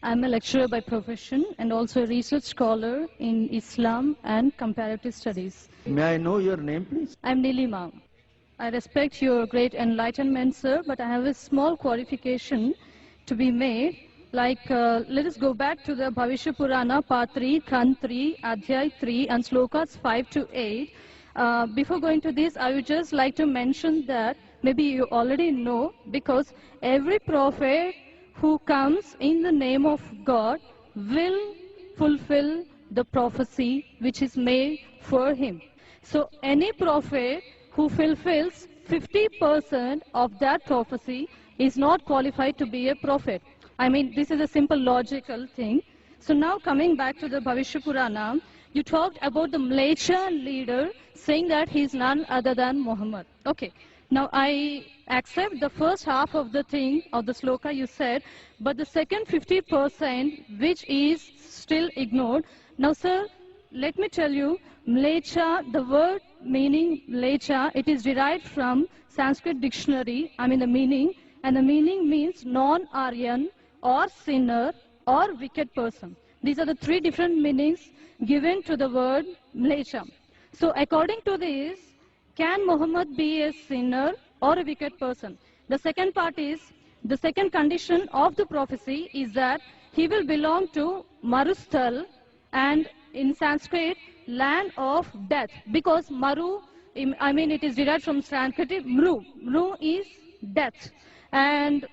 I'm a lecturer by profession and also a research scholar in Islam and comparative studies. May I know your name, please? I'm Nilima. I respect your great enlightenment, sir, but I have a small qualification to be made. Let us go back to the Bhavishya Purana, Part 3, Khand 3, Adhyay 3, and Slokas 5 to 8. Before going to this, I would just like to mention that maybe you already know, because every prophet who comes in the name of God will fulfill the prophecy which is made for him. So any prophet who fulfills 50% of that prophecy is not qualified to be a prophet. I mean, this is a simple logical thing. So now coming back to the Bhavishya Purana, you talked about the Mleccha leader saying that he is none other than Muhammad. Okay. Now I accept the first half of the thing, of the sloka you said, but the second 50% which is still ignored. Now sir, let me tell you, Mleccha, the word meaning Mleccha, it is derived from Sanskrit dictionary, the meaning, and the meaning means non-Aryan or sinner or wicked person. These are the three different meanings given to the word Mleccha. So according to this, can Muhammad be a sinner or a wicked person? The second part is, the second condition of the prophecy is that he will belong to Marusthal, and in Sanskrit, land of death, because Maru, it is derived from Sanskrit, Mru. Mru is death. And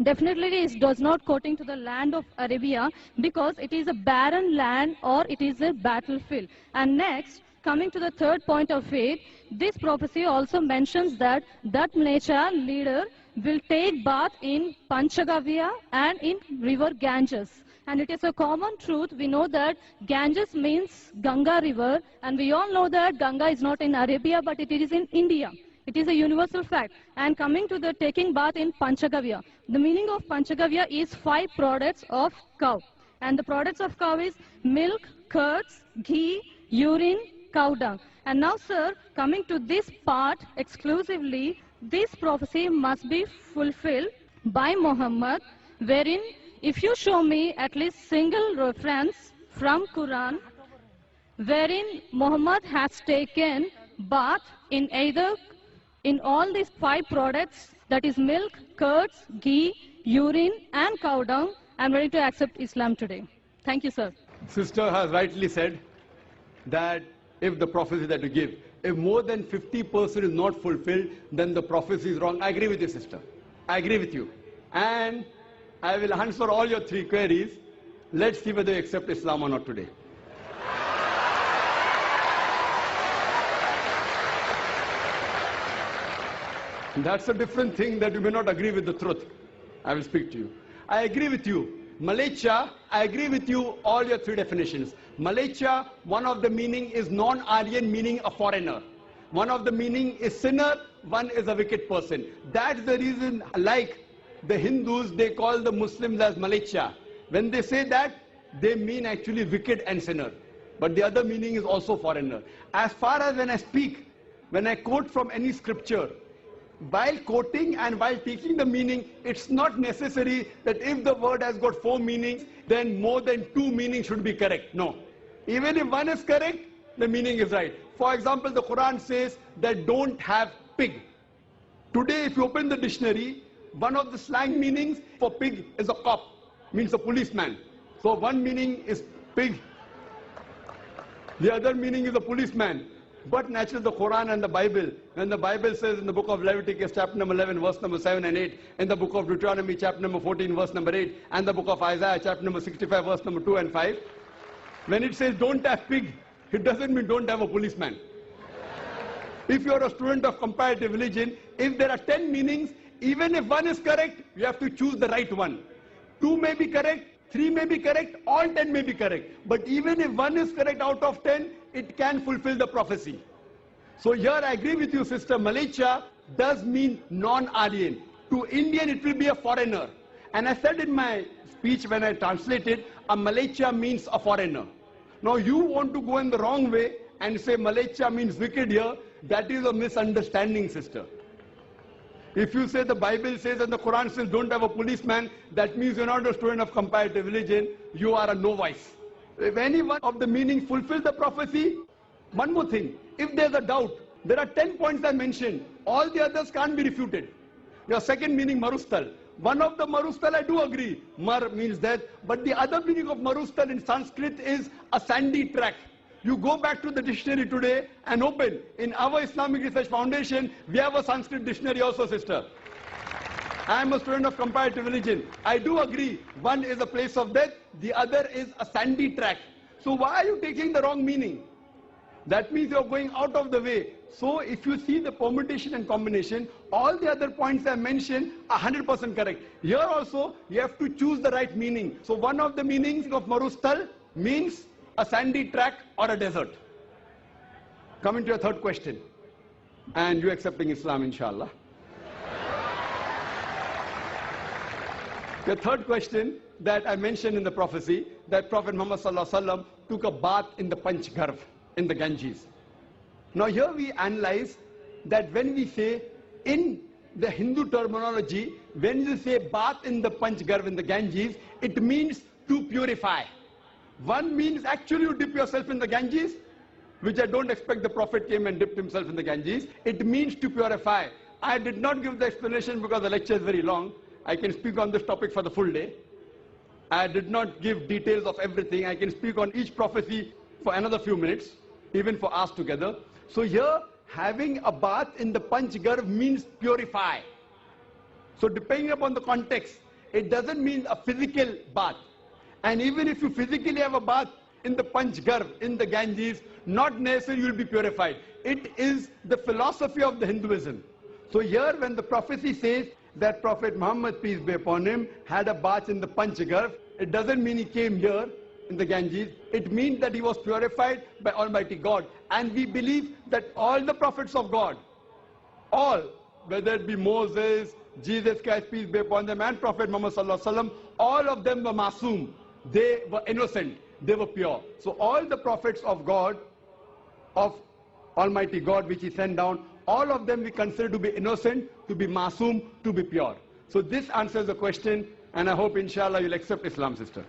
definitely it does not quoting to the land of Arabia, because it is a barren land or it is a battlefield. And next, coming to the third point of it, this prophecy also mentions that Mleccha leader will take bath in Panchagavya and in river Ganges. And it is a common truth. We know that Ganges means Ganga river, and we all know that Ganga is not in Arabia, but it is in India. It is a universal fact. And coming to the taking bath in Panchagavya, the meaning of Panchagavya is 5 products of cow. And the products of cow is milk, curds, ghee, urine, cow dung. And now, sir, coming to this part exclusively, this prophecy must be fulfilled by Muhammad, wherein if you show me at least single reference from Quran, wherein Muhammad has taken bath in either in all these 5 products, that is milk, curds, ghee, urine, and cow dung, I'm ready to accept Islam today. Thank you, sir. Sister has rightly said that if the prophecy that you give, if more than 50% is not fulfilled, then the prophecy is wrong. I agree with you, sister. I agree with you. And I will answer all your 3 queries. Let's see whether you accept Islam or not today. That's a different thing, that you may not agree with the truth. I will speak to you. I agree with you. Mleccha, I agree with you, all your 3 definitions. Mleccha, one of the meaning is non-Aryan, meaning a foreigner. One of the meaning is sinner, one is a wicked person. That's the reason, like the Hindus, they call the Muslims as Mleccha. When they say that, they mean actually wicked and sinner. But the other meaning is also foreigner. As far as when I speak, when I quote from any scripture, while quoting and while taking the meaning, it's not necessary that if the word has got 4 meanings, then more than 2 meanings should be correct. No. Even if one is correct, the meaning is right. For example, the Quran says that don't have pig. Today, if you open the dictionary, one of the slang meanings for pig is a cop, means a policeman. So one meaning is pig, the other meaning is a policeman. But naturally the Quran and the Bible, when the Bible says in the book of Leviticus chapter number 11 verse number 7 and 8, in the book of Deuteronomy chapter number 14 verse number 8, and the book of Isaiah chapter number 65 verse number 2 and 5, when it says don't have pig, it doesn't mean don't have a policeman. If you are a student of comparative religion, if there are 10 meanings, even if one is correct, you have to choose the right one. 2 may be correct, 3 may be correct, all 10 may be correct. But even if one is correct out of 10, it can fulfill the prophecy. So here I agree with you, sister. Mleccha does mean non-Aryan. To Indian, it will be a foreigner. And I said in my speech when I translated, a Mleccha means a foreigner. Now you want to go in the wrong way and say Mleccha means wicked here. That is a misunderstanding, sister. If you say the Bible says and the Quran says don't have a policeman, that means you're not a student of comparative religion, you are a novice. If any one of the meanings fulfill the prophecy, one more thing, if there's a doubt, there are 10 points I mentioned, all the others can't be refuted. Your second meaning, marustal. One of the marustal I do agree, mar means death, but the other meaning of marustal in Sanskrit is a sandy track. You go back to the dictionary today and open. In our Islamic Research Foundation, we have a Sanskrit dictionary also, sister. I am a student of comparative religion. I do agree, one is a place of death, the other is a sandy track. So why are you taking the wrong meaning? That means you're going out of the way. So if you see the permutation and combination, all the other points I mentioned are 100% correct. Here also, you have to choose the right meaning. So one of the meanings of marustal means a sandy track or a desert. Coming to your third question. And you accepting Islam, inshallah. The third question that I mentioned in the prophecy, that Prophet Muhammad sallallahu alaihi wasallam took a bath in the Panchgarh, in the Ganges. Now here we analyze that when we say, in the Hindu terminology, when you say bath in the Panchgarh, in the Ganges, it means to purify. One means actually you dip yourself in the Ganges, which I don't expect the Prophet came and dipped himself in the Ganges. It means to purify. I did not give the explanation because the lecture is very long. I can speak on this topic for the full day. I did not give details of everything. I can speak on each prophecy for another few minutes, even for us together. So here, having a bath in the Panchgarh means purify. So depending upon the context, it doesn't mean a physical bath. And even if you physically have a bath in the Panchgarh, in the Ganges, not necessarily you will be purified. It is the philosophy of the Hinduism. So here when the prophecy says that Prophet Muhammad, peace be upon him, had a bath in the Panchgarh, it doesn't mean he came here in the Ganges. It means that he was purified by Almighty God. And we believe that all the prophets of God, all, whether it be Moses, Jesus Christ, peace be upon them, and Prophet Muhammad sallallahu alaihi wasallam, all of them were masoom. They were innocent. They were pure. So all the prophets of God, of Almighty God, which he sent down, all of them we consider to be innocent, to be masoom, to be pure. So this answers the question, and I hope inshallah you'll accept Islam, sister.